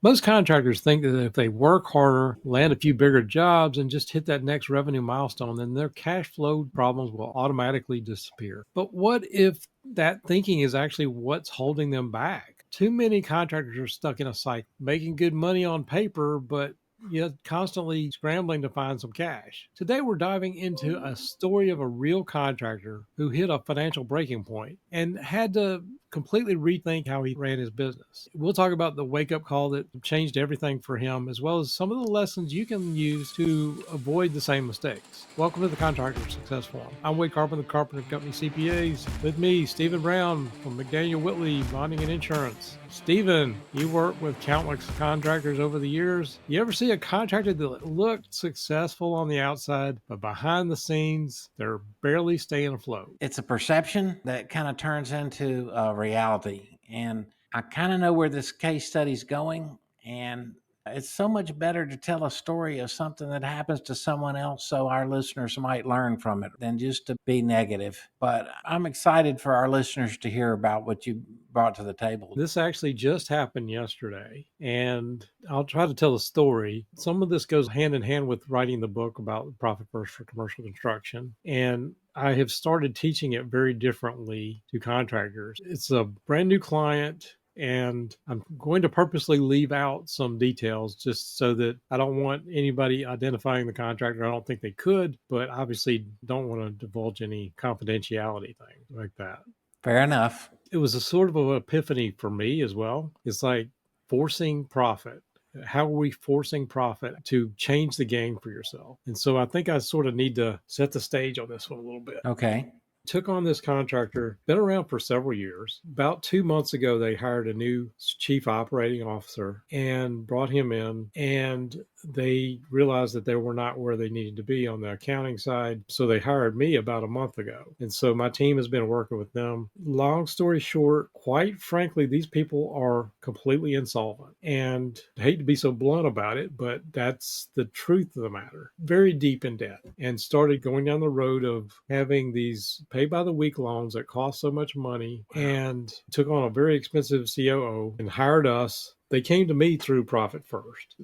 Most contractors think that if they work harder, land a few bigger jobs, and just hit that next revenue milestone, then their cash flow problems will automatically disappear. But what if that thinking is actually what's holding them back? Too many contractors are stuck in a cycle, making good money on paper, but yet constantly scrambling to find some cash. Today, we're diving into a story of a real contractor who hit a financial breaking point and had to completely rethink how he ran his business. We'll talk about the wake up call that changed everything for him, as well as some of the lessons you can use to avoid the same mistakes. Welcome to the Contractor Success Forum. I'm Wade Carpenter, the Carpenter Company CPAs. With me, Stephen Brown from McDaniel Whitley Bonding and Insurance. Stephen, you worked with countless contractors over the years. You ever see a contractor that looked successful on the outside, but behind the scenes, they're barely staying afloat? It's a perception that kind of turns into a reality. And I kind of know where this case study's going. And it's so much better to tell a story of something that happens to someone else so our listeners might learn from it than just to be negative. But I'm excited for our listeners to hear about what you brought to the table. This actually just happened yesterday, and I'll try to tell the story. Some of this goes hand in hand with writing the book about Profit First for commercial construction. And I have started teaching it very differently to contractors. It's a brand new client, and I'm going to purposely leave out some details just so that I don't want anybody identifying the contractor. I don't think they could, but obviously don't want to divulge any confidentiality things like that. Fair enough. It was a sort of an epiphany for me as well. It's like forcing profit. How are we forcing profit to change the game for yourself? And so I think I sort of need to set the stage on this one a little bit. Okay. Took on this contractor, been around for several years. About 2 months ago, they hired a new chief operating officer and brought him in, and they realized that they were not where they needed to be on the accounting side. So they hired me about a month ago. And so my team has been working with them. Long story short, quite frankly, these people are completely insolvent. And I hate to be so blunt about it, but that's the truth of the matter. Very deep in debt, and started going down the road of having these pay by the week loans that cost so much money, and took on a very expensive COO and hired us. They came to me through Profit First.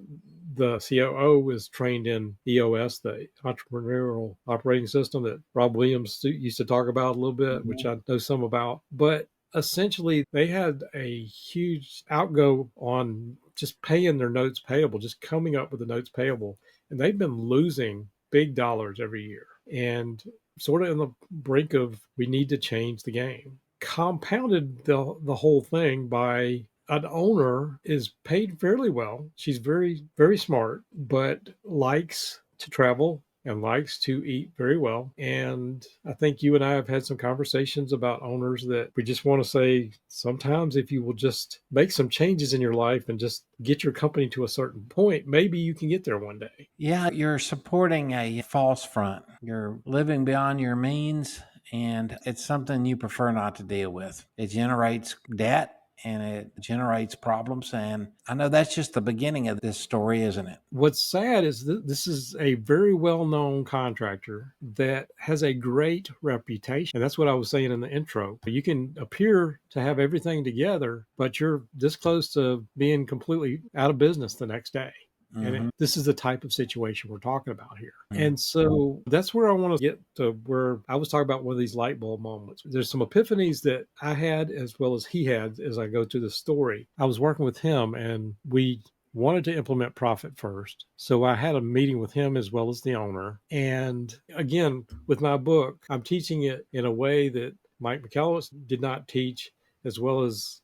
The COO was trained in EOS, the entrepreneurial operating system that Rob Williams used to talk about a little bit, which I know some about. But essentially, they had a huge outgo on just paying their notes payable, just coming up with the notes payable. And they've been losing big dollars every year, and sort of in the brink of, we need to change the game. Compounded the whole thing by an owner is paid fairly well. She's very, very smart, but likes to travel and likes to eat very well. And I think you and I have had some conversations about owners that we just want to say, sometimes if you will just make some changes in your life and just get your company to a certain point, maybe you can get there one day. Yeah, you're supporting a false front. You're living beyond your means, and it's something you prefer not to deal with. It generates debt and it generates problems. And I know that's just the beginning of this story, isn't it? What's sad is that this is a very well-known contractor that has a great reputation. And that's what I was saying in the intro. You can appear to have everything together, but you're this close to being completely out of business the next day. And this is the type of situation we're talking about here. And so that's where I want to get to, where I was talking about one of these light bulb moments. There's some epiphanies that I had as well as he had as I go through the story. I was working with him, and we wanted to implement Profit First. So I had a meeting with him as well as the owner. And again, with my book, I'm teaching it in a way that Mike McCallum did not teach, as well as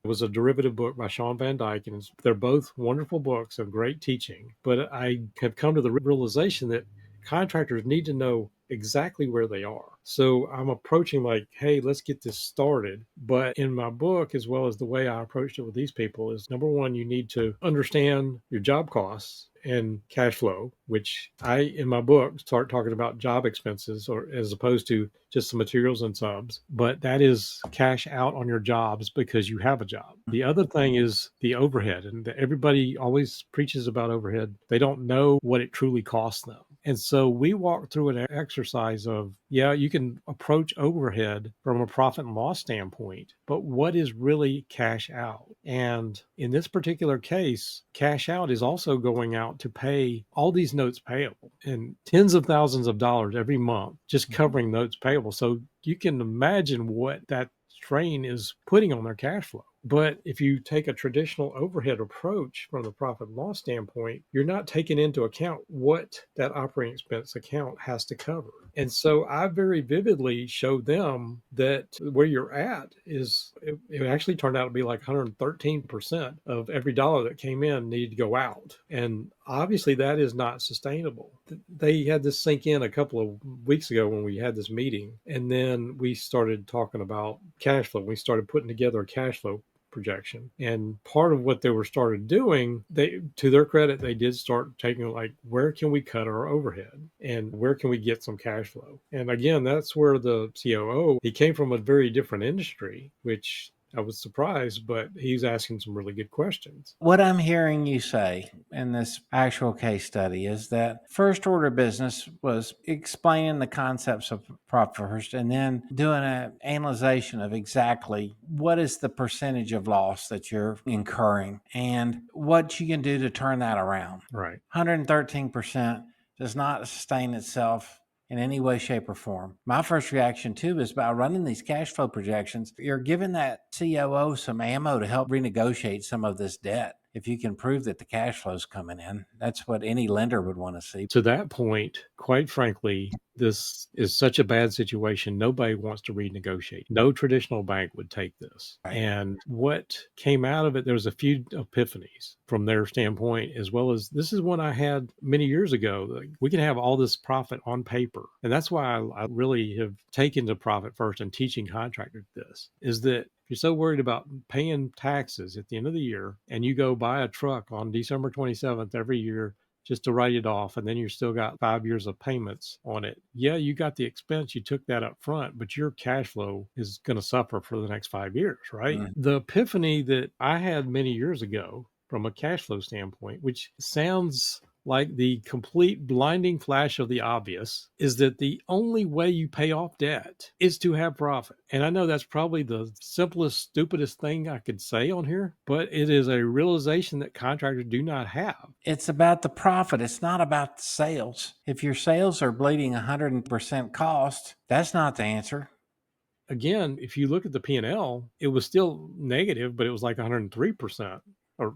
it was a derivative book by Sean Van Dyke, and they're both wonderful books of great teaching. But I have come to the realization that contractors need to know exactly where they are. So I'm approaching like, hey, let's get this started. But in my book, as well as the way I approached it with these people, is number one, you need to understand your job costs and cash flow, which I, in my book, start talking about job expenses, or as opposed to just the materials and subs. But that is cash out on your jobs because you have a job. The other thing is the overhead, and everybody always preaches about overhead. They don't know what it truly costs them. And so we walked through an exercise of, yeah, you can approach overhead from a profit and loss standpoint, but what is really cash out? And in this particular case, cash out is also going out to pay all these notes payable and tens of thousands of dollars every month, just covering notes payable. So you can imagine what that strain is putting on their cash flow. But if you take a traditional overhead approach from the profit and loss standpoint, you're not taking into account what that operating expense account has to cover. And so I very vividly showed them that where you're at is, it actually turned out to be like 113% of every dollar that came in needed to go out. And obviously that is not sustainable. They had this sink in a couple of weeks ago when we had this meeting. And then we started talking about cash flow. We started putting together a cash flow projection. And part of what they were started doing, they, to their credit, they did start taking like, where can we cut our overhead and where can we get some cash flow? And again, that's where the COO, he came from a very different industry, which I was surprised, but he's asking some really good questions. What I'm hearing you say in this actual case study is that first order business was explaining the concepts of profit first and then doing an analyzation of exactly what is the percentage of loss that you're incurring and what you can do to turn that around. Right. 113% does not sustain itself in any way, shape, or form. My first reaction too is by running these cash flow projections, you're giving that COO some ammo to help renegotiate some of this debt. If you can prove that the cash flow is coming in, that's what any lender would want to see. To that point, quite frankly, this is such a bad situation. Nobody wants to renegotiate. No traditional bank would take this. Right. And what came out of it, there was a few epiphanies from their standpoint, as well as this is one I had many years ago. Like, we can have all this profit on paper. And that's why I really have taken to profit first and teaching contractors this, is that if you're so worried about paying taxes at the end of the year and you go buy a truck on December 27th every year just to write it off, and then you still got 5 years of payments on it. Yeah, you got the expense, you took that up front, but your cash flow is going to suffer for the next 5 years, right? The epiphany that I had many years ago from a cash flow standpoint, which sounds like the complete blinding flash of the obvious, is that the only way you pay off debt is to have profit. And I know that's probably the simplest, stupidest thing I could say on here, but it is a realization that contractors do not have. It's about the profit. It's not about the sales. If your sales are bleeding 100% cost, that's not the answer. Again, if you look at the P&L, it was still negative, but it was like 103%. Or,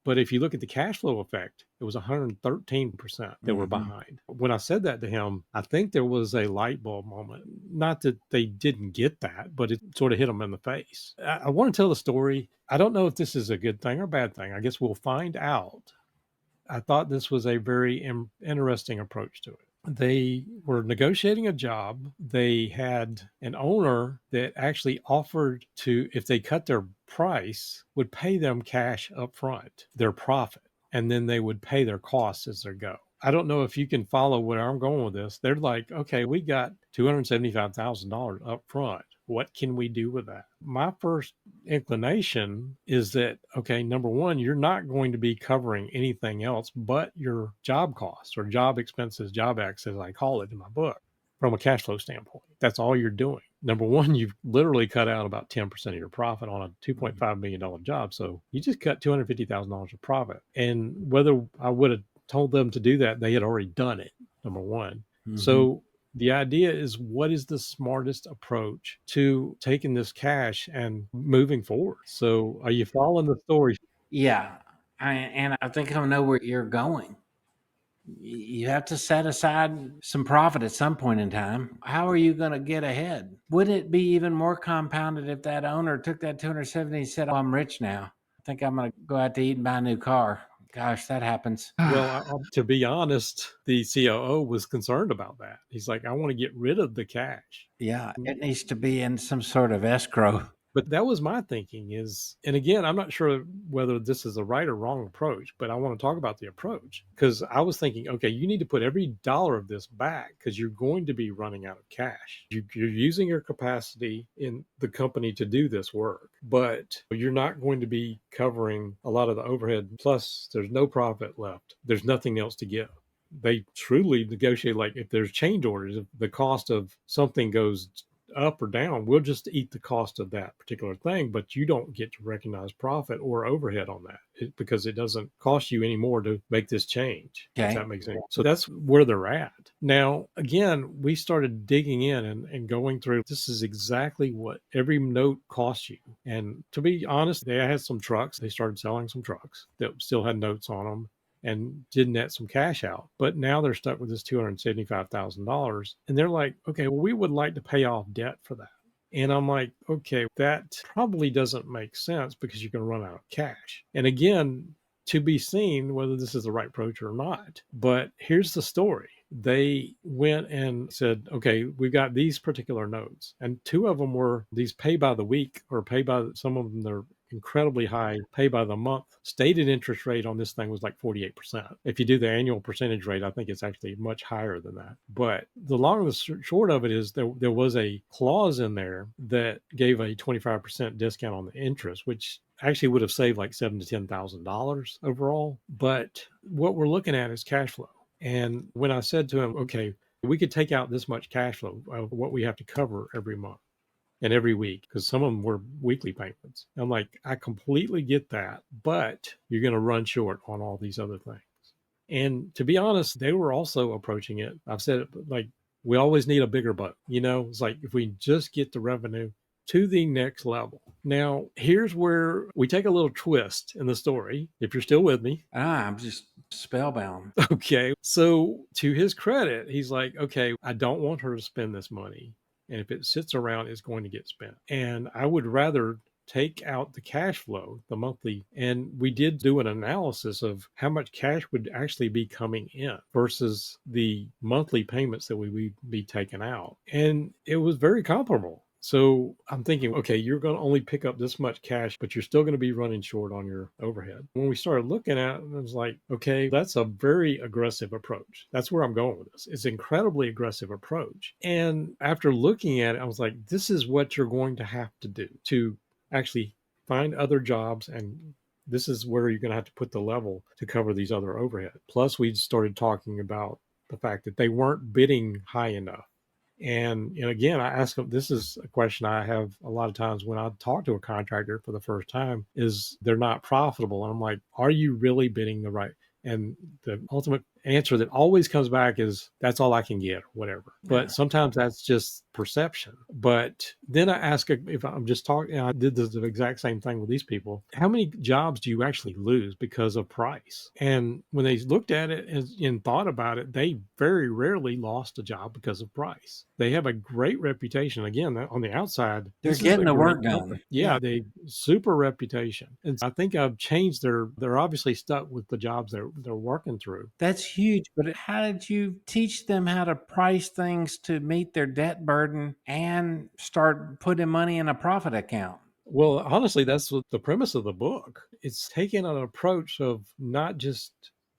but if you look at the cash flow effect, it was 113% that were behind. When I said that to him, I think there was a light bulb moment. Not that they didn't get that, but it sort of hit them in the face. I want to tell the story. I don't know if this is a good thing or bad thing. I guess we'll find out. I thought this was a very interesting approach to it. They were negotiating a job. They had an owner that actually offered to, if they cut their price, would pay them cash up front, their profit, and then they would pay their costs as they go. I don't know if you can follow where I'm going with this. They're like, okay, we got $275,000 up front. What can we do with that? My first inclination is that, okay, number one, you're not going to be covering anything else but your job costs or job expenses, job X, as I call it in my book, from a cash flow standpoint. That's all you're doing. Number one, you've literally cut out about 10% of your profit on a $2.5 million job. So you just cut $250,000 of profit. And whether I would have told them to do that, they had already done it, number one. So the idea is, what is the smartest approach to taking this cash and moving forward? So are you following the story? Yeah. And I think I know where you're going. You have to set aside some profit at some point in time. How are you going to get ahead? Wouldn't it be even more compounded if that owner took that 270 and said, "Oh, I'm rich now. I think I'm going to go out to eat and buy a new car." Gosh, that happens. Well, to be honest, the COO was concerned about that. He's like, I want to get rid of the cash. Yeah, it needs to be in some sort of escrow. But that was my thinking is, and again, I'm not sure whether this is a right or wrong approach, but I want to talk about the approach because I was thinking, okay, you need to put every dollar of this back because you're going to be running out of cash. You're using your capacity in the company to do this work, but you're not going to be covering a lot of the overhead. Plus, there's no profit left. There's nothing else to give. they truly negotiate, like if there's change orders, if the cost of something goes up or down, we'll just eat the cost of that particular thing, but you don't get to recognize profit or overhead on that because it doesn't cost you any more to make this change, if Okay. that makes sense. So that's where they're at. Now, again, we started digging in and going through, this is exactly what every note costs you. And to be honest, they had some trucks. They started selling some trucks that still had notes on them and did net some cash out. But now they're stuck with this $275,000. And they're like, okay, well, we would like to pay off debt for that. And I'm like, okay, that probably doesn't make sense because you're going to run out of cash. And again, to be seen whether this is the right approach or not. But here's the story. They went and said, okay, we've got these particular notes. And two of them were these pay by the week, or pay by, some of them, they're incredibly high pay by the month. Stated interest rate on this thing was like 48%. If you do the annual percentage rate, I think it's actually much higher than that. But the long and the short of it is there was a clause in there that gave a 25% discount on the interest, which actually would have saved like $7,000 to $10,000 overall. But what we're looking at is cash flow. And when I said to him, okay, we could take out this much cash flow of what we have to cover every month and every week, because some of them were weekly payments. I'm like, I completely get that, but you're going to run short on all these other things. And to be honest, they were also approaching it. I've said it, like, we always need a bigger boat. It's like if we just get the revenue to the next level. Now, here's where we take a little twist in the story, if you're still with me. I'm just spellbound. Okay. So, to his credit, he's like, okay, I don't want her to spend this money. And if it sits around, it's going to get spent. And I would rather take out the cash flow, the monthly. And we did do an analysis of how much cash would actually be coming in versus the monthly payments that we would be taking out. And it was very comparable. So I'm thinking, okay, you're going to only pick up this much cash, but you're still going to be running short on your overhead. When we started looking at it, I was like, okay, that's a very aggressive approach. That's where I'm going with this. It's an incredibly aggressive approach. And after looking at it, I was like, this is what you're going to have to do to actually find other jobs, and this is where you're going to have to put the level to cover these other overhead. Plus, we started talking about the fact that they weren't bidding high enough. And again, I ask them, this is a question I have a lot of times when I talk to a contractor for the first time, is they're not profitable. And I'm like, are you really bidding the right? And the ultimate answer that always comes back is, that's all I can get, or whatever. But sometimes that's just perception. But then I ask, if I'm just talking, I did the exact same thing with these people, how many jobs do you actually lose because of price? And when they looked at it and thought about it, they very rarely lost a job because of price. They have a great reputation. Again, on the outside, They're getting the work done. company. Yeah, they super reputation. And I think I've changed they're obviously stuck with the jobs they're working through. That's huge. But how did you teach them how to price things to meet their debt burden and start putting money in a profit account? Well, honestly, that's what the premise of the book. It's taking an approach of not just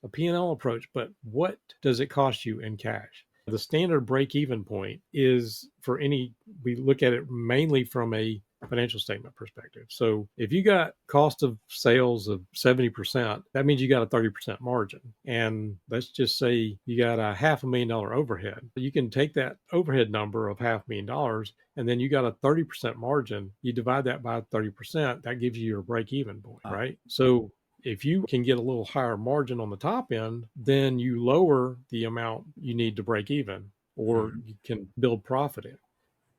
a P&L approach, but what does it cost you in cash? The standard break-even point is we look at it mainly from a financial statement perspective. So if you got cost of sales of 70%, that means you got a 30% margin. And let's just say you got a $500,000 overhead. You can take that overhead number of $500,000, and then you got a 30% margin. You divide that by 30%, that gives you your break-even point, right? So if you can get a little higher margin on the top end, then you lower the amount you need to break even, or you can build profit in.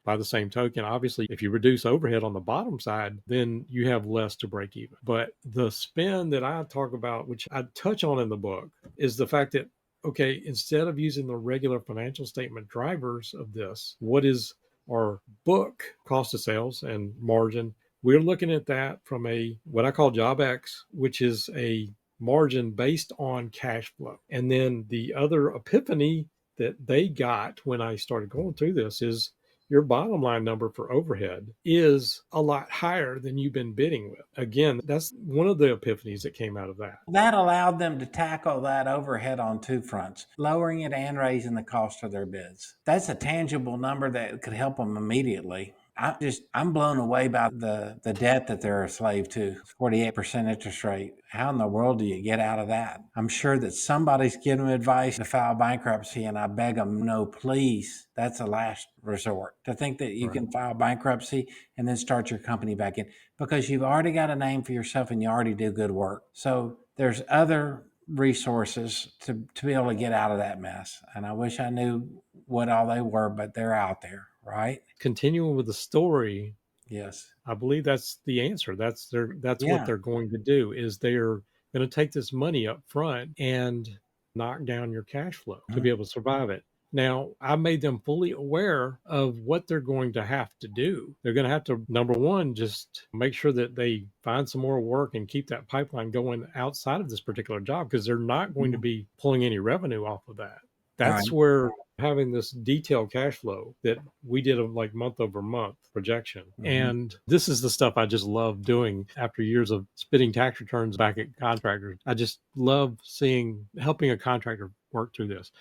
By the same token, obviously, if you reduce overhead on the bottom side, then you have less to break even. But the spin that I talk about, which I touch on in the book, is the fact that, okay, instead of using the regular financial statement drivers of this, what is our book cost of sales and margin? We're looking at that from what I call job X, which is a margin based on cash flow. And then the other epiphany that they got when I started going through this is, your bottom line number for overhead is a lot higher than you've been bidding with. Again, that's one of the epiphanies that came out of that. That allowed them to tackle that overhead on two fronts, lowering it and raising the cost of their bids. That's a tangible number that could help them immediately. I'm blown away by the debt that they're a slave to. 48% interest rate. How in the world do you get out of that? I'm sure that somebody's giving them advice to file bankruptcy, and I beg them, no, please. That's a last resort. To think that you Right. can file bankruptcy and then start your company back in, because you've already got a name for yourself and you already do good work. So there's other resources to be able to get out of that mess. And I wish I knew what all they were, but they're out there, right? Continuing with the story, Yes. I believe that's the answer. That's what Yeah. they're going to do is they're going to take this money up front and knock down your cash flow to Mhm. be able to survive it. Now, I made them fully aware of what they're going to have to do. They're going to have to, number one, just make sure that they find some more work and keep that pipeline going outside of this particular job because they're not going to Mhm. be pulling any revenue off of that. All That's right. where having this detailed cash flow that we did a like month over month projection. Mhm. And this is the stuff I just love doing after years of spitting tax returns back at contractors. I just love seeing helping a contractor work through this.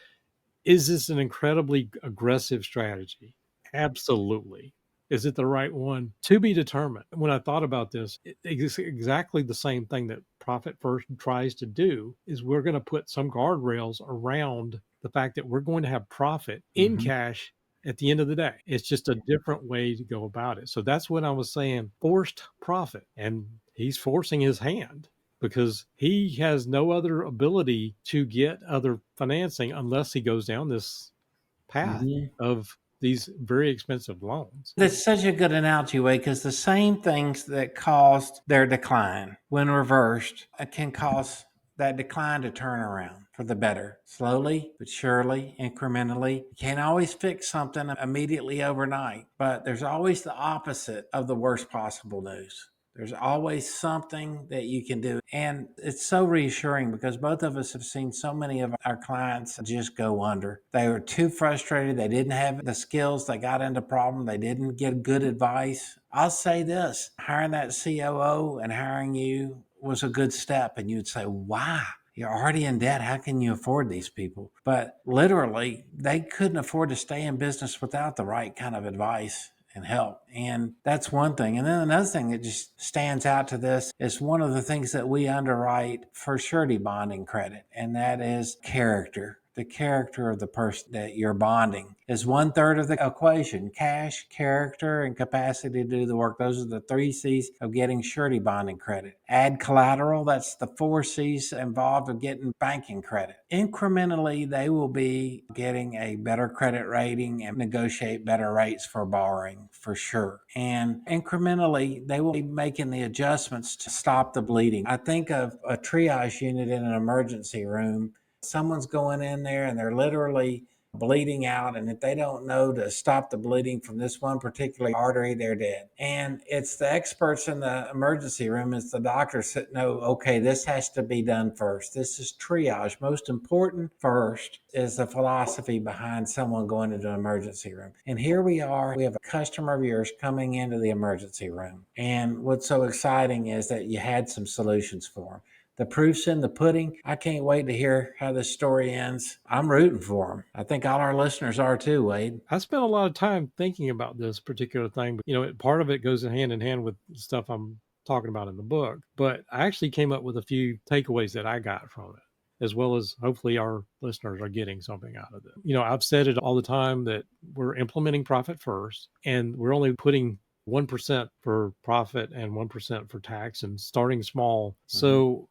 Is this an incredibly aggressive strategy? Absolutely. Is it the right one? To be determined. When I thought about this, it's exactly the same thing that Profit First tries to do is we're going to put some guardrails around the fact that we're going to have profit in Mhm. cash at the end of the day. It's just a different way to go about it. So that's what I was saying, forced profit. And he's forcing his hand because he has no other ability to get other financing unless he goes down this path Mhm. of these very expensive loans. That's such a good analogy, Wade, because the same things that caused their decline, when reversed, can cause that decline to turn around for the better. Slowly, but surely, incrementally. You can't always fix something immediately overnight, but there's always the opposite of the worst possible news. There's always something that you can do. And it's so reassuring because both of us have seen so many of our clients just go under. They were too frustrated. They didn't have the skills. They got into problem. They didn't get good advice. I'll say this, hiring that COO and hiring you was a good step. And you'd say, why? You're already in debt. How can you afford these people? But literally, they couldn't afford to stay in business without the right kind of advice and help. And that's one thing. And then another thing that just stands out to this is one of the things that we underwrite for surety bonding credit, and that is character. The character of the person that you're bonding is 1/3 of the equation: cash, character, and capacity to do the work. Those are the 3 C's of getting surety bonding credit. Add collateral, that's the 4 C's involved of getting banking credit. Incrementally, they will be getting a better credit rating and negotiate better rates for borrowing for sure. And incrementally, they will be making the adjustments to stop the bleeding. I think of a triage unit in an emergency room. Someone's going in there and they're literally bleeding out, and if they don't know to stop the bleeding from this one particular artery, they're dead. And it's the experts in the emergency room, it's the doctors that know, okay, this has to be done first. This is triage. Most important first is the philosophy behind someone going into an emergency room. And here we are, we have a customer of yours coming into the emergency room, and what's so exciting is that you had some solutions for them. The proof's in the pudding. I can't wait to hear how this story ends. I'm rooting for them. I think all our listeners are too, Wade. I spent a lot of time thinking about this particular thing, but part of it goes in hand with stuff I'm talking about in the book. But I actually came up with a few takeaways that I got from it, as well as hopefully our listeners are getting something out of it. I've said it all the time that we're implementing profit first, and we're only putting 1% for profit and 1% for tax and starting small. Mhm. So,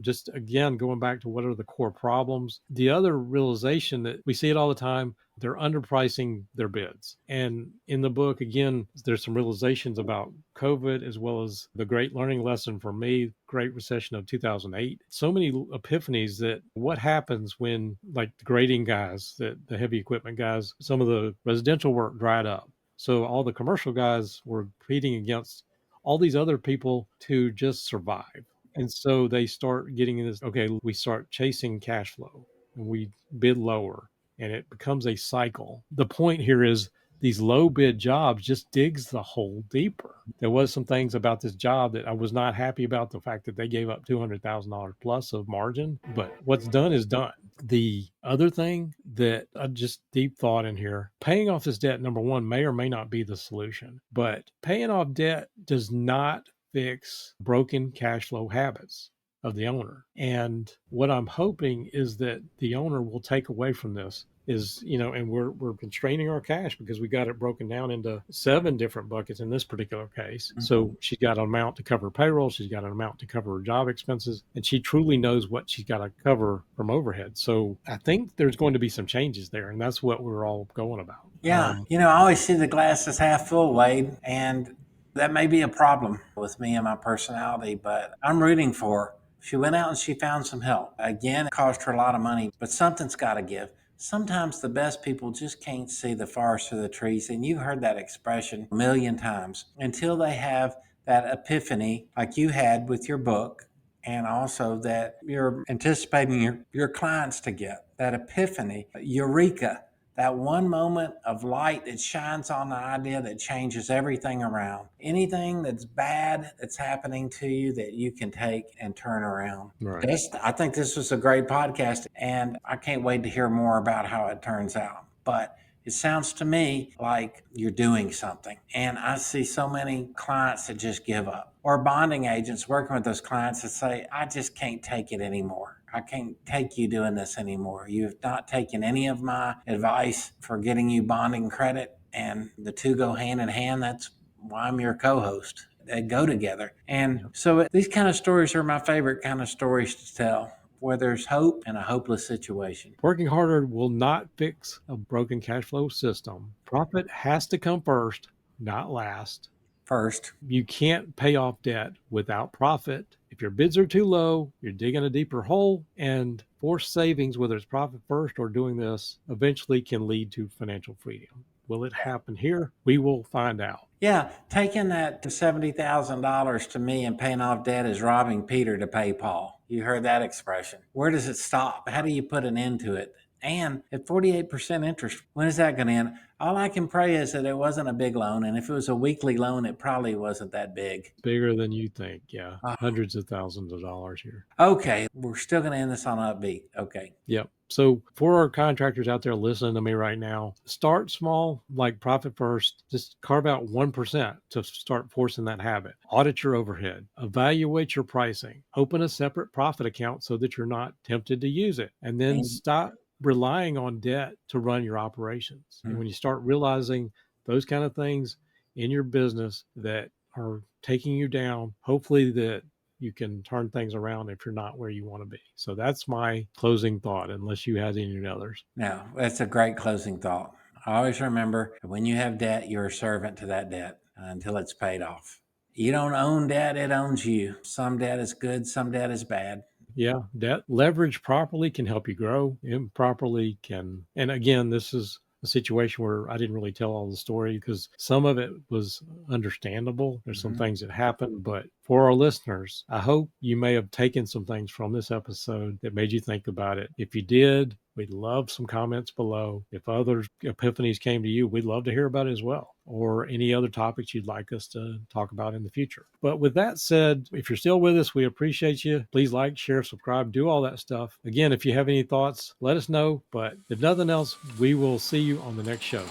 just again, going back to what are the core problems, the other realization that we see it all the time, they're underpricing their bids. And in the book, again, there's some realizations about COVID as well as the great learning lesson for me, Great Recession of 2008. So many epiphanies that what happens when, like the grading guys, the heavy equipment guys, some of the residential work dried up. So all the commercial guys were competing against all these other people to just survive. And so they start getting this, okay, we start chasing cash flow and we bid lower and it becomes a cycle. The point here is these low bid jobs just digs the hole deeper. There was some things about this job that I was not happy about, the fact that they gave up $200,000 plus of margin, but what's done is done. The other thing that I just deep thought in here, paying off this debt, number one, may or may not be the solution, but paying off debt does not fix broken cash flow habits of the owner. And what I'm hoping is that the owner will take away from this is, and we're constraining our cash because we got it broken down into 7 different buckets in this particular case. Mm-hmm. So she's got an amount to cover payroll, she's got an amount to cover her job expenses, and she truly knows what she's got to cover from overhead. So I think there's going to be some changes there, and that's what we're all going about. Yeah. I always see the glass as half full, Wade, and that may be a problem with me and my personality, but I'm rooting for her. She went out and she found some help. Again, it cost her a lot of money, but something's got to give. Sometimes the best people just can't see the forest for the trees. And you've heard that expression a million times until they have that epiphany like you had with your book, and also that you're anticipating your clients to get. That epiphany, eureka, that one moment of light that shines on the idea that changes everything around. Anything that's bad that's happening to you that you can take and turn around. Right. I think this was a great podcast, and I can't wait to hear more about how it turns out. But it sounds to me like you're doing something. And I see so many clients that just give up, or bonding agents working with those clients that say, I just can't take it anymore. I can't take you doing this anymore. You've not taken any of my advice for getting you bonding credit, and the two go hand in hand. That's why I'm your co-host. They go together. And so these kind of stories are my favorite kind of stories to tell, where there's hope in a hopeless situation. Working harder will not fix a broken cash flow system. Profit has to come first, not last. First. You can't pay off debt without profit. If your bids are too low, you're digging a deeper hole, and forced savings, whether it's profit first or doing this, eventually can lead to financial freedom. Will it happen here? We will find out. Yeah, taking that to $70,000 to me and paying off debt is robbing Peter to pay Paul. You heard that expression. Where does it stop? How do you put an end to it? And at 48% interest, when is that going to end? All I can pray is that it wasn't a big loan. And if it was a weekly loan, it probably wasn't that big. Bigger than you think, yeah. Hundreds of thousands of dollars here. Okay, we're still going to end this on upbeat. Okay. Yep. So for our contractors out there listening to me right now, start small, like profit first. Just carve out 1% to start forcing that habit. Audit your overhead. Evaluate your pricing. Open a separate profit account so that you're not tempted to use it. And then stop relying on debt to run your operations. And when you start realizing those kind of things in your business that are taking you down, hopefully that you can turn things around if you're not where you want to be. So that's my closing thought, unless you had any others. No, that's a great closing thought. I always remember, when you have debt, you're a servant to that debt until it's paid off. You don't own debt, it owns you. Some debt is good, some debt is bad. Yeah, debt leverage properly can help you grow. Improperly can. And again, this is a situation where I didn't really tell all the story because some of it was understandable. There's some things that happened, but for our listeners, I hope you may have taken some things from this episode that made you think about it. If you did, we'd love some comments below. If other epiphanies came to you, we'd love to hear about it as well, or any other topics you'd like us to talk about in the future. But with that said, if you're still with us, we appreciate you. Please like, share, subscribe, do all that stuff. Again, if you have any thoughts, let us know. But if nothing else, we will see you on the next show.